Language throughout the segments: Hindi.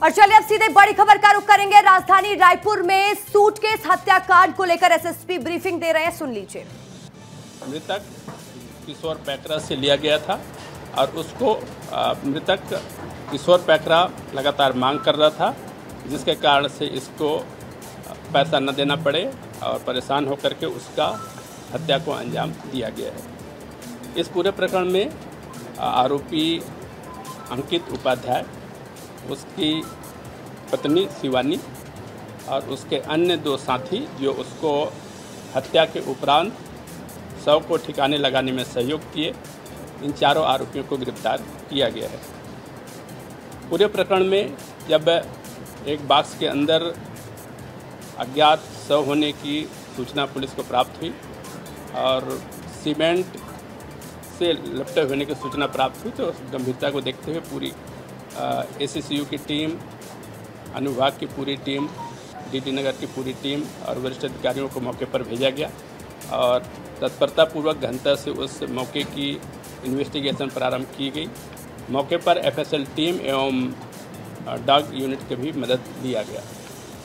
और चलिए अब सीधे बड़ी खबर का रुख करेंगे। राजधानी रायपुर में सूटकेस हत्याकांड को लेकर एसएसपी ब्रीफिंग दे रहे हैं, सुन लीजिए। मृतक किशोर पैकरा से लिया गया था और उसको मृतक किशोर पैकरा लगातार मांग कर रहा था, जिसके कारण से इसको पैसा न देना पड़े और परेशान होकर के उसका हत्या को अंजाम दिया गया है। इस पूरे प्रकरण में आरोपी अंकित उपाध्याय, उसकी पत्नी शिवानी और उसके अन्य 2 साथी जो उसको हत्या के उपरांत शव को ठिकाने लगाने में सहयोग किए, इन चारों आरोपियों को गिरफ्तार किया गया है। पूरे प्रकरण में जब एक बॉक्स के अंदर अज्ञात शव होने की सूचना पुलिस को प्राप्त हुई और सीमेंट से लपटे होने की सूचना प्राप्त हुई, तो उस गंभीरता को देखते हुए पूरी एसीसीयू की टीम, अनुविभाग की पूरी टीम, डीडी नगर की पूरी टीम और वरिष्ठ अधिकारियों को मौके पर भेजा गया और तत्परतापूर्वक गहनता से उस मौके की इन्वेस्टिगेशन प्रारंभ की गई। मौके पर एफएसएल टीम एवं डॉग यूनिट की भी मदद लिया गया।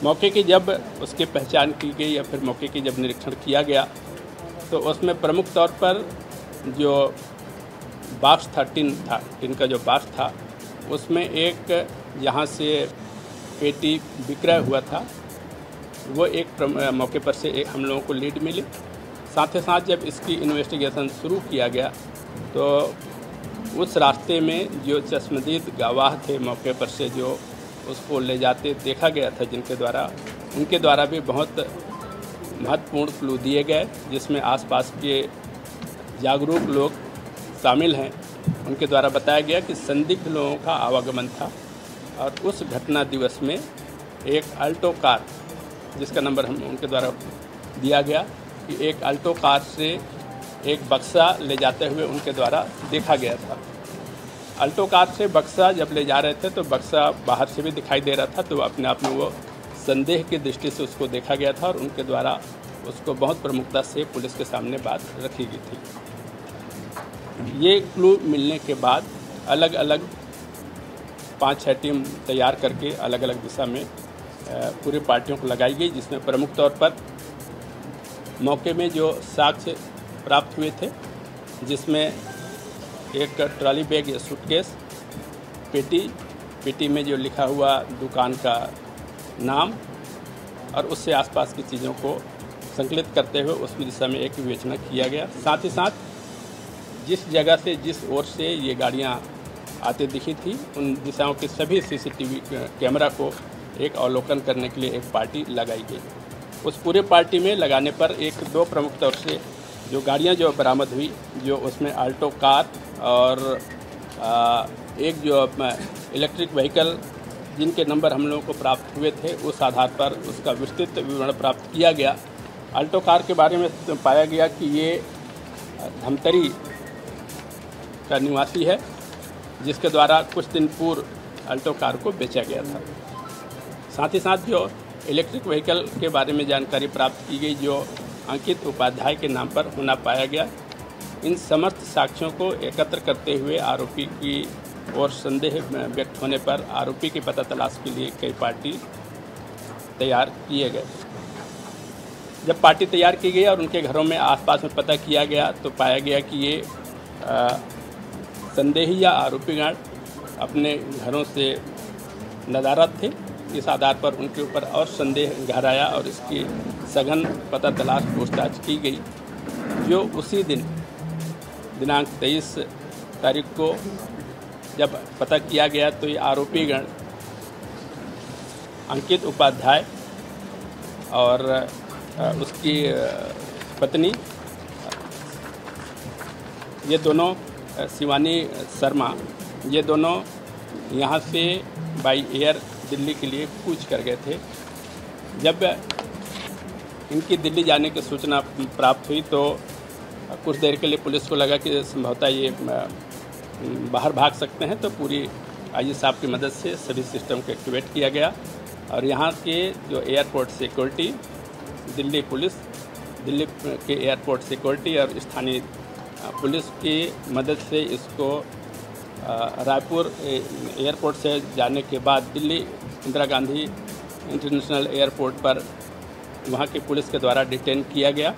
मौके की जब उसकी पहचान की गई या फिर मौके की जब निरीक्षण किया गया तो उसमें प्रमुख तौर पर जो बॉक्स था, टिन का जो बॉक्स था, उसमें एक यहाँ से पेटी विक्रय हुआ था, वो एक मौके पर से एक हम लोगों को लीड मिली। साथ ही साथ जब इसकी इन्वेस्टिगेशन शुरू किया गया तो उस रास्ते में जो चश्मदीद गवाह थे मौके पर से जो उसको ले जाते देखा गया था, उनके द्वारा भी बहुत महत्वपूर्ण क्लू दिए गए, जिसमें आसपास के जागरूक लोग शामिल हैं। उनके द्वारा बताया गया कि संदिग्ध लोगों का आवागमन था और उस घटना दिवस में एक अल्टो कार, जिसका नंबर हम उनके द्वारा दिया गया, कि एक अल्टो कार से एक बक्सा ले जाते हुए उनके द्वारा देखा गया था। अल्टो कार से बक्सा जब ले जा रहे थे तो बक्सा बाहर से भी दिखाई दे रहा था, तो अपने आप में वो संदेह की दृष्टि से उसको देखा गया था और उनके द्वारा उसको बहुत प्रमुखता से पुलिस के सामने बात रखी गई थी। ये क्लू मिलने के बाद अलग अलग 5-6 टीम तैयार करके अलग अलग दिशा में पूरी पार्टियों को लगाई गई, जिसमें प्रमुख तौर पर मौके में जो साक्ष्य प्राप्त हुए थे, जिसमें एक ट्रॉली बैग या सूटकेस, पेटी में जो लिखा हुआ दुकान का नाम और उससे आसपास की चीज़ों को संकलित करते हुए उसकी दिशा में एक विवेचना किया गया। साथ ही साथ जिस जगह से, जिस ओर से ये गाड़ियाँ आते दिखी थी, उन दिशाओं के सभी सीसीटीवी कैमरा को एक अवलोकन करने के लिए एक पार्टी लगाई गई। उस पूरे पार्टी में लगाने पर 1-2 प्रमुख तौर से जो गाड़ियाँ जो बरामद हुई, जो उसमें आल्टो कार और एक जो इलेक्ट्रिक व्हीकल जिनके नंबर हम लोगों को प्राप्त हुए थे, उस आधार पर उसका विस्तृत विवरण प्राप्त किया गया। अल्टो कार के बारे में पाया गया कि ये धमतरी का निवासी है, जिसके द्वारा कुछ दिन पूर्व अल्टो कार को बेचा गया था। साथ ही साथ जो इलेक्ट्रिक व्हीकल के बारे में जानकारी प्राप्त की गई, जो अंकित उपाध्याय के नाम पर होना पाया गया। इन समस्त साक्ष्यों को एकत्र करते हुए आरोपी की और संदेह व्यक्त होने पर आरोपी की पता तलाश के लिए कई पार्टी तैयार किए गए। जब पार्टी तैयार की गई और उनके घरों में आसपास में पता किया गया तो पाया गया कि ये संदेही या आरोपीगण अपने घरों से नदारद थे। इस आधार पर उनके ऊपर और संदेह गहराया और इसकी सघन पता तलाश पूछताछ की गई, जो उसी दिन दिनांक 23 तारीख को जब पता किया गया तो ये आरोपीगण अंकित उपाध्याय और उसकी पत्नी, ये दोनों शिवानी शर्मा, ये दोनों यहाँ से बाई एयर दिल्ली के लिए कूच कर गए थे। जब इनकी दिल्ली जाने की सूचना प्राप्त हुई तो कुछ देर के लिए पुलिस को लगा कि संभवतः ये बाहर भाग सकते हैं, तो पूरी आईजी साहब की मदद से सभी सिस्टम को एक्टिवेट किया गया और यहाँ के जो airport security, Delhi police, Delhi के एयरपोर्ट सिक्योरिटी और स्थानीय पुलिस की मदद से इसको रायपुर एयरपोर्ट से जाने के बाद दिल्ली इंदिरा गांधी इंटरनेशनल एयरपोर्ट पर वहाँ की पुलिस के द्वारा डिटेन किया गया।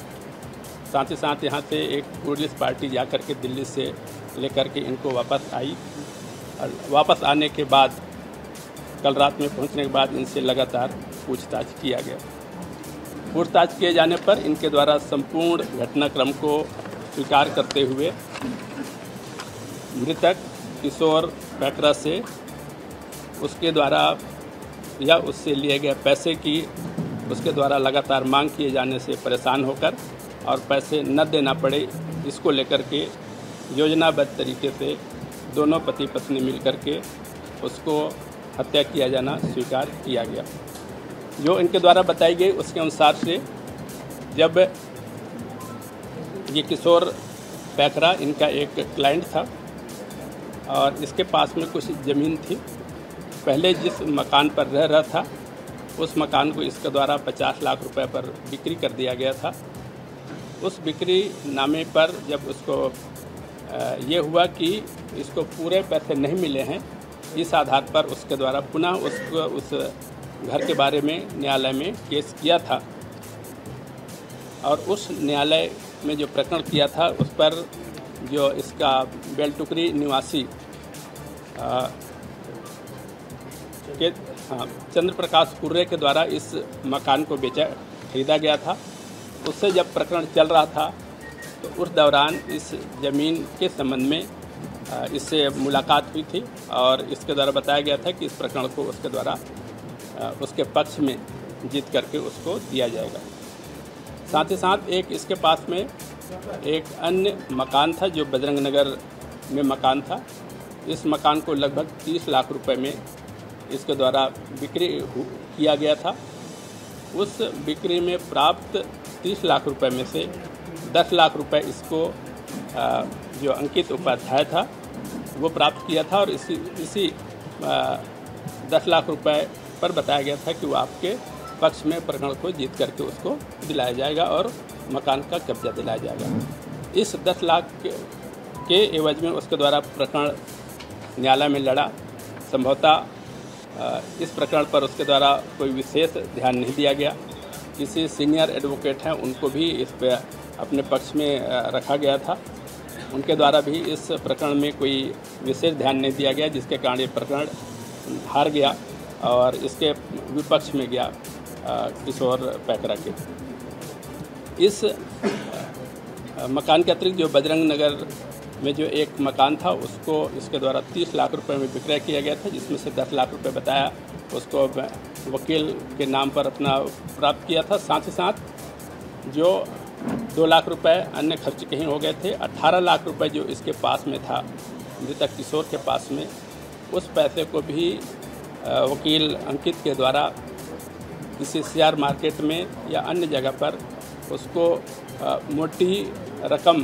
साथ ही साथ यहाँ से एक पुलिस पार्टी जा कर के दिल्ली से लेकर के इनको वापस आई और वापस आने के बाद कल रात में पहुँचने के बाद इनसे लगातार पूछताछ किया गया। पूछताछ किए जाने पर इनके द्वारा संपूर्ण घटनाक्रम को स्वीकार करते हुए मृतक किशोर पैकरा से उसके द्वारा या उससे लिए गए पैसे की उसके द्वारा लगातार मांग किए जाने से परेशान होकर और पैसे न देना पड़े, इसको लेकर के योजनाबद्ध तरीके से दोनों पति पत्नी मिलकर के उसको हत्या किया जाना स्वीकार किया गया। जो इनके द्वारा बताई गई उसके अनुसार से जब ये किशोर पैकरा इनका एक क्लाइंट था और इसके पास में कुछ ज़मीन थी, पहले जिस मकान पर रह रहा था उस मकान को इसके द्वारा 50 लाख रुपए पर बिक्री कर दिया गया था। उस बिक्री नामे पर जब उसको ये हुआ कि इसको पूरे पैसे नहीं मिले हैं, इस आधार पर उसके द्वारा पुनः उसको उस घर के बारे में न्यायालय में केस किया था और उस न्यायालय में जो प्रकरण किया था उस पर जो इसका बेलटुकरी निवासी चंद्र प्रकाश कुर्रे के द्वारा इस मकान को खरीदा गया था। उससे जब प्रकरण चल रहा था तो उस दौरान इस ज़मीन के संबंध में इससे मुलाकात हुई थी और इसके द्वारा बताया गया था कि इस प्रकरण को उसके द्वारा उसके पक्ष में जीत करके उसको दिया जाएगा। साथ ही साथ एक इसके पास में एक अन्य मकान था जो बजरंग नगर में मकान था। इस मकान को लगभग 30 लाख रुपए में इसके द्वारा बिक्री किया गया था। उस बिक्री में प्राप्त 30 लाख रुपए में से 10 लाख रुपए इसको जो अंकित उपाध्याय था वो प्राप्त किया था और इसी 10 लाख रुपए पर बताया गया था कि वो आपके पक्ष में प्रकरण को जीत करके उसको दिलाया जाएगा और मकान का कब्जा दिलाया जाएगा। इस 10 लाख के एवज में उसके द्वारा प्रकरण न्यायालय में लड़ा। संभवतः इस प्रकरण पर उसके द्वारा कोई विशेष ध्यान नहीं दिया गया। किसी सीनियर एडवोकेट हैं उनको भी इस पर अपने पक्ष में रखा गया था, उनके द्वारा भी इस प्रकरण में कोई विशेष ध्यान नहीं दिया गया, जिसके कारण ये प्रकरण हार गया और इसके विपक्ष में गया किशोर पैकरा के। इस मकान के अतिरिक्त जो बजरंग नगर में जो एक मकान था उसको इसके द्वारा 30 लाख रुपए में विक्रय किया गया था, जिसमें से 10 लाख रुपए बताया उसको वकील के नाम पर अपना प्राप्त किया था। साथ ही साथ जो 2 लाख रुपए अन्य खर्च कहीं हो गए थे। 18 लाख रुपए जो इसके पास में था मृतक किशोर के पास में, उस पैसे को भी वकील अंकित के द्वारा किसी शेयर मार्केट में या अन्य जगह पर उसको मोटी रकम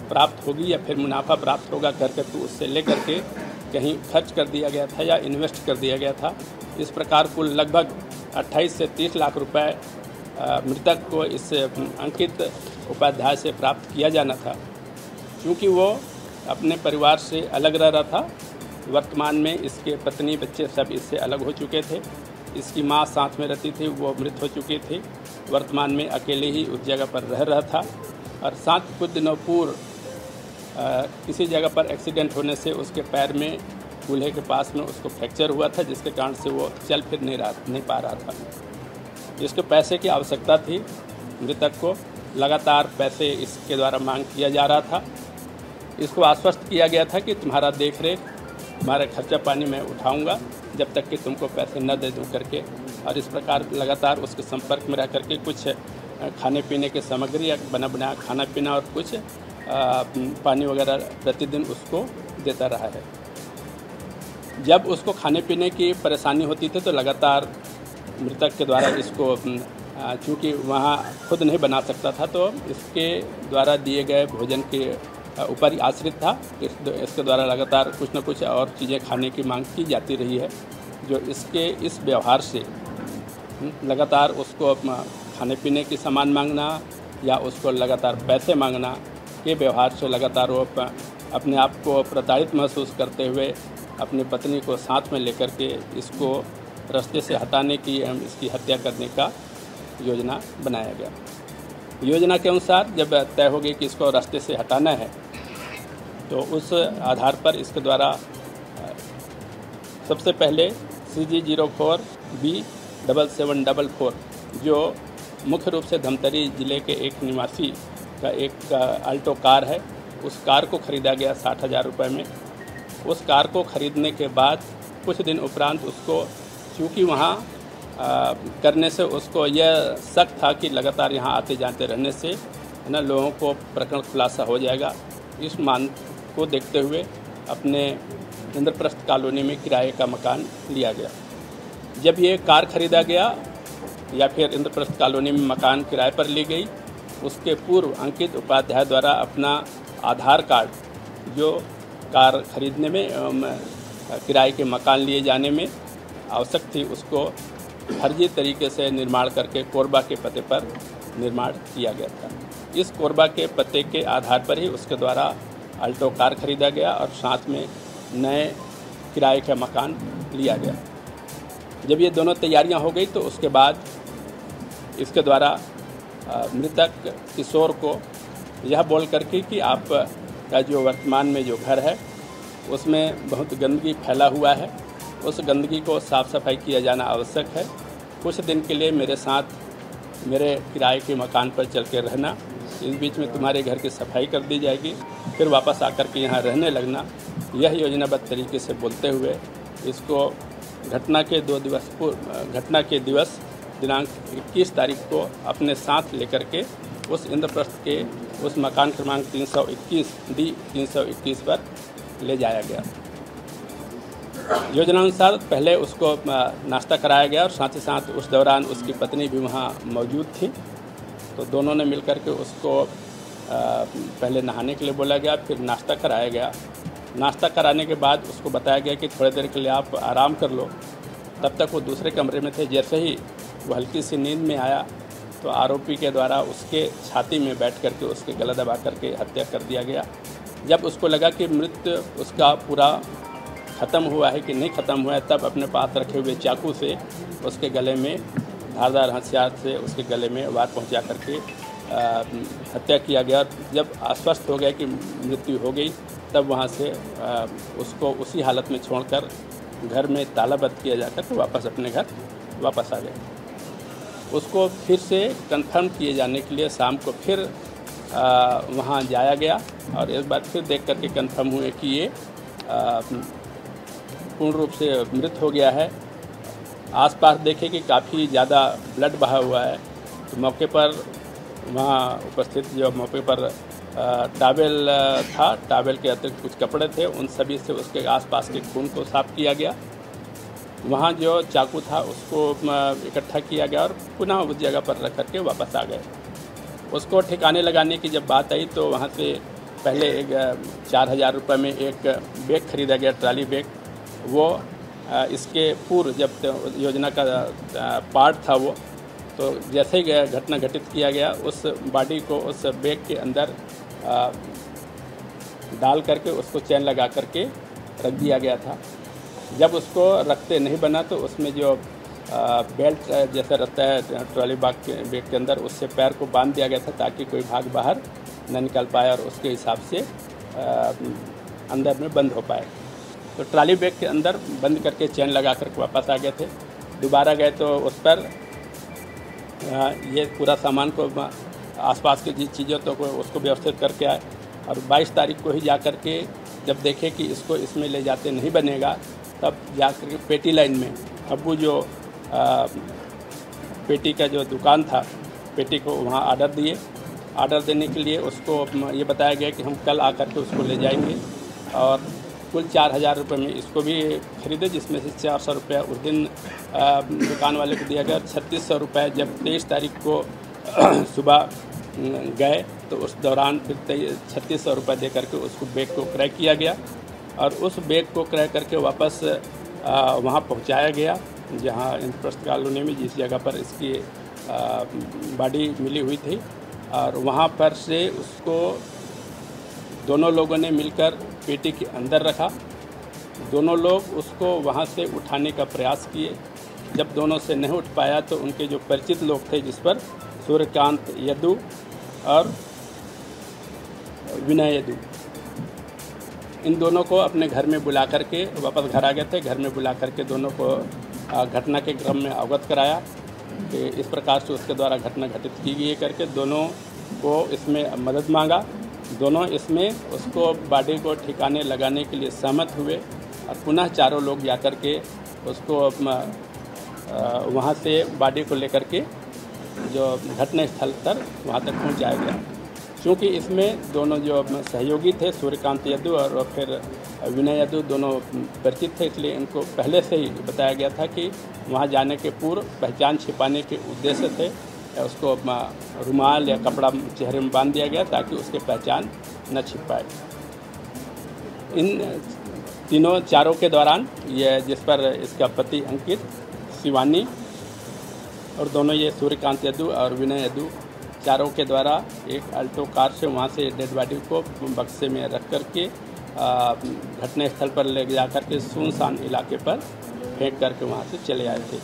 प्राप्त होगी या फिर मुनाफा प्राप्त होगा करके तो उससे लेकर के कहीं खर्च कर दिया गया था या इन्वेस्ट कर दिया गया था। इस प्रकार कुल लगभग 28 से 30 लाख रुपए मृतक को इस अंकित उपाध्याय से प्राप्त किया जाना था। क्योंकि वो अपने परिवार से अलग रह रहा था, वर्तमान में इसके पत्नी बच्चे सब इससे अलग हो चुके थे। इसकी माँ साथ में रहती थी, वो मृत हो चुकी थी। वर्तमान में अकेले ही उस जगह पर रह रहा था और साथ कुछ दिनों पूर्व किसी जगह पर एक्सीडेंट होने से उसके पैर में कूल्हे के पास में उसको फ्रैक्चर हुआ था, जिसके कारण से वो चल फिर नहीं पा रहा था। जिसको पैसे की आवश्यकता थी, मृतक को लगातार पैसे इसके द्वारा मांग किया जा रहा था। इसको आश्वस्त किया गया था कि तुम्हारा देख रेख, तुम्हारा खर्चा पानी मैं उठाऊंगा जब तक कि तुमको पैसे न दे दूं करके। और इस प्रकार लगातार उसके संपर्क में रह करके कुछ खाने पीने के सामग्री या बना बनाया खाना पीना और कुछ पानी वगैरह प्रतिदिन उसको देता रहा है। जब उसको खाने पीने की परेशानी होती थी तो लगातार मृतक के द्वारा इसको चूँकि वहाँ खुद नहीं बना सकता था तो इसके द्वारा दिए गए भोजन के ऊपर ही आश्रित था। इसके द्वारा लगातार कुछ न कुछ और चीज़ें खाने की मांग की जाती रही है, जो इसके इस व्यवहार से लगातार उसको खाने पीने की सामान मांगना या उसको लगातार पैसे मांगना के व्यवहार से लगातार वो अपने आप को प्रताड़ित महसूस करते हुए अपनी पत्नी को साथ में लेकर के इसको रास्ते से हटाने की एवं इसकी हत्या करने का योजना बनाया गया। योजना के अनुसार जब तय हो गई कि इसको रास्ते से हटाना है, तो उस आधार पर इसके द्वारा सबसे पहले CG04B7744 जो मुख्य रूप से धमतरी जिले के एक निवासी का एक अल्टो कार है, उस कार को खरीदा गया 60,000 रुपये में। उस कार को खरीदने के बाद कुछ दिन उपरांत उसको, चूँकि वहाँ करने से उसको यह शक था कि लगातार यहाँ आते जाते रहने से है ना लोगों को प्रकरण खुलासा हो जाएगा। इस मान को देखते हुए अपने इंद्रप्रस्थ कॉलोनी में किराए का मकान लिया गया। जब ये कार खरीदा गया या फिर इंद्रप्रस्थ कॉलोनी में मकान किराए पर ली गई, उसके पूर्व अंकित उपाध्याय द्वारा अपना आधार कार्ड जो कार खरीदने में किराए के मकान लिए जाने में आवश्यक थी, उसको फर्जी तरीके से निर्माण करके कोरबा के पते पर निर्माण किया गया था। इस कोरबा के पते के आधार पर ही उसके द्वारा अल्टो कार खरीदा गया और साथ में नए किराए का मकान लिया गया। जब ये दोनों तैयारियां हो गई तो उसके बाद इसके द्वारा मृतक किशोर को यह बोल करके कि आपका जो वर्तमान में जो घर है उसमें बहुत गंदगी फैला हुआ है, उस गंदगी को साफ़ सफाई किया जाना आवश्यक है। कुछ दिन के लिए मेरे साथ मेरे किराए के मकान पर चल के रहना, इस बीच में तुम्हारे घर की सफाई कर दी जाएगी, फिर वापस आकर के यहाँ रहने लगना। यह योजनाबद्ध तरीके से बोलते हुए इसको घटना के दिवस दिनांक 21 तारीख को अपने साथ लेकर के उस इंद्रप्रस्थ के उस मकान क्रमांक 321D पर ले जाया गया। योजनानुसार पहले उसको नाश्ता कराया गया और साथ ही साथ उस दौरान उसकी पत्नी भी वहाँ मौजूद थी। तो दोनों ने मिलकर के उसको पहले नहाने के लिए बोला गया, फिर नाश्ता कराया गया। नाश्ता कराने के बाद उसको बताया गया कि थोड़ी देर के लिए आप आराम कर लो। तब तक वो दूसरे कमरे में थे। जैसे ही वो हल्की सी नींद में आया तो आरोपी के द्वारा उसके छाती में बैठ करके उसके गला दबा करके हत्या कर दिया गया। जब उसको लगा कि मृत्यु उसका पूरा ख़त्म हुआ है कि नहीं ख़त्म हुआ है, तब अपने पास रखे हुए चाकू से उसके गले में धारदार हथियार से उसके गले में वार पहुंचा करके हत्या किया गया। जब आश्वस्त हो गया कि मृत्यु हो गई, तब वहां से उसको उसी हालत में छोड़कर घर में तालाबंद किया जाकर तो वापस अपने घर वापस आ गए। उसको फिर से कंफर्म किए जाने के लिए शाम को फिर वहाँ जाया गया और एक बार फिर देख करके कंफर्म हुए कि ये पूर्ण रूप से मृत हो गया है। आसपास देखे कि काफ़ी ज़्यादा ब्लड बहा हुआ है। तो मौके पर वहाँ उपस्थित जो मौके पर टावेल था, टावेल के अतिरिक्त कुछ कपड़े थे, उन सभी से उसके आसपास के खून को साफ किया गया। वहाँ जो चाकू था उसको इकट्ठा किया गया और पुनः उस जगह पर रख करके वापस आ गए। उसको ठिकाने लगाने की जब बात आई तो वहाँ से पहले एक 4,000 रुपये में एक बैग खरीदा गया, ट्राली बैग। वो इसके पूर्व जब योजना का पार्ट था वो, तो जैसे ही घटना घटित किया गया उस बॉडी को उस बैग के अंदर डाल करके उसको चैन लगा करके रख दिया गया था। जब उसको रखते नहीं बना तो उसमें जो बेल्ट जैसा रहता है ट्रॉली बैग के अंदर, उससे पैर को बांध दिया गया था ताकि कोई भाग बाहर न निकल पाए और उसके हिसाब से अंदर में बंद हो पाए। तो ट्रॉली बैग के अंदर बंद करके चैन लगा करके वापस आ गए थे। दोबारा गए तो उस पर ये पूरा सामान को आसपास की जिस चीज़ों तो उसको व्यवस्थित करके आए और 22 तारीख को ही जा कर के जब देखे कि इसको इसमें ले जाते नहीं बनेगा, तब जा कर के पेटी लाइन में अब्बू जो पेटी का जो दुकान था, पेटी को वहाँ ऑर्डर दिए। ऑर्डर देने के लिए उसको ये बताया गया कि हम कल आकर के उसको ले जाएंगे और कुल 4,000 रुपये में इसको भी खरीदे, जिसमें से 400 रुपये उस दिन दुकान वाले को दिया गया। 3600 रुपये जब 23 तारीख को सुबह गए तो उस दौरान फिर 3600 रुपये दे करके उसको बैग को क्रय किया गया और उस बैग को क्रय करके वापस वहाँ पहुँचाया गया जहाँ इंद्रप्रस्थ कॉलोनी में जिस जगह पर इसकी बॉडी मिली हुई थी। और वहाँ पर से उसको दोनों लोगों ने मिलकर पेटी के अंदर रखा। दोनों लोग उसको वहाँ से उठाने का प्रयास किए, जब दोनों से नहीं उठ पाया तो उनके जो परिचित लोग थे, जिस पर सूर्यकांत यदु और विनय यदु, इन दोनों को अपने घर में बुला करके वापस घर आ गए थे। घर में बुला करके दोनों को घटना के क्रम में अवगत कराया कि इस प्रकार से उसके द्वारा घटना घटित की गई करके दोनों को इसमें मदद मांगा। दोनों इसमें उसको बॉडी को ठिकाने लगाने के लिए सहमत हुए और पुनः चारों लोग जाकर के उसको वहाँ से बॉडी को लेकर के जो घटना स्थल पर वहाँ तक पहुँचाया गया। क्योंकि इसमें दोनों जो सहयोगी थे, सूर्यकांत यदु और फिर विनय यदु, दोनों परिचित थे, इसलिए इनको पहले से ही बताया गया था कि वहाँ जाने के पूर्व पहचान छिपाने के उद्देश्य से उसको रुमाल या कपड़ा चेहरे में बांध दिया गया ताकि उसकी पहचान न छिप पाए। इन तीनों चारों के दौरान ये जिस पर इसका पति अंकित, शिवानी और दोनों ये सूर्यकांत यदु और विनय यदु, चारों के द्वारा एक अल्टो कार से वहाँ से डेड बॉडी को बक्से में रख करके घटना स्थल पर ले जा करके सुनसान इलाके पर फेंक करके वहाँ से चले आए थे।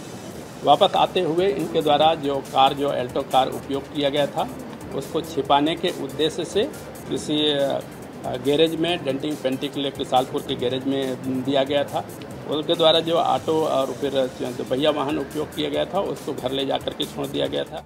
वापस आते हुए इनके द्वारा जो अल्टो कार उपयोग किया गया था उसको छिपाने के उद्देश्य से किसी गैरेज में डेंटिंग पेंटिंग के लिए किसालपुर के गैरेज में दिया गया था। उसके द्वारा जो ऑटो और फिर पहिया वाहन उपयोग किया गया था उसको घर ले जा करके छोड़ दिया गया था।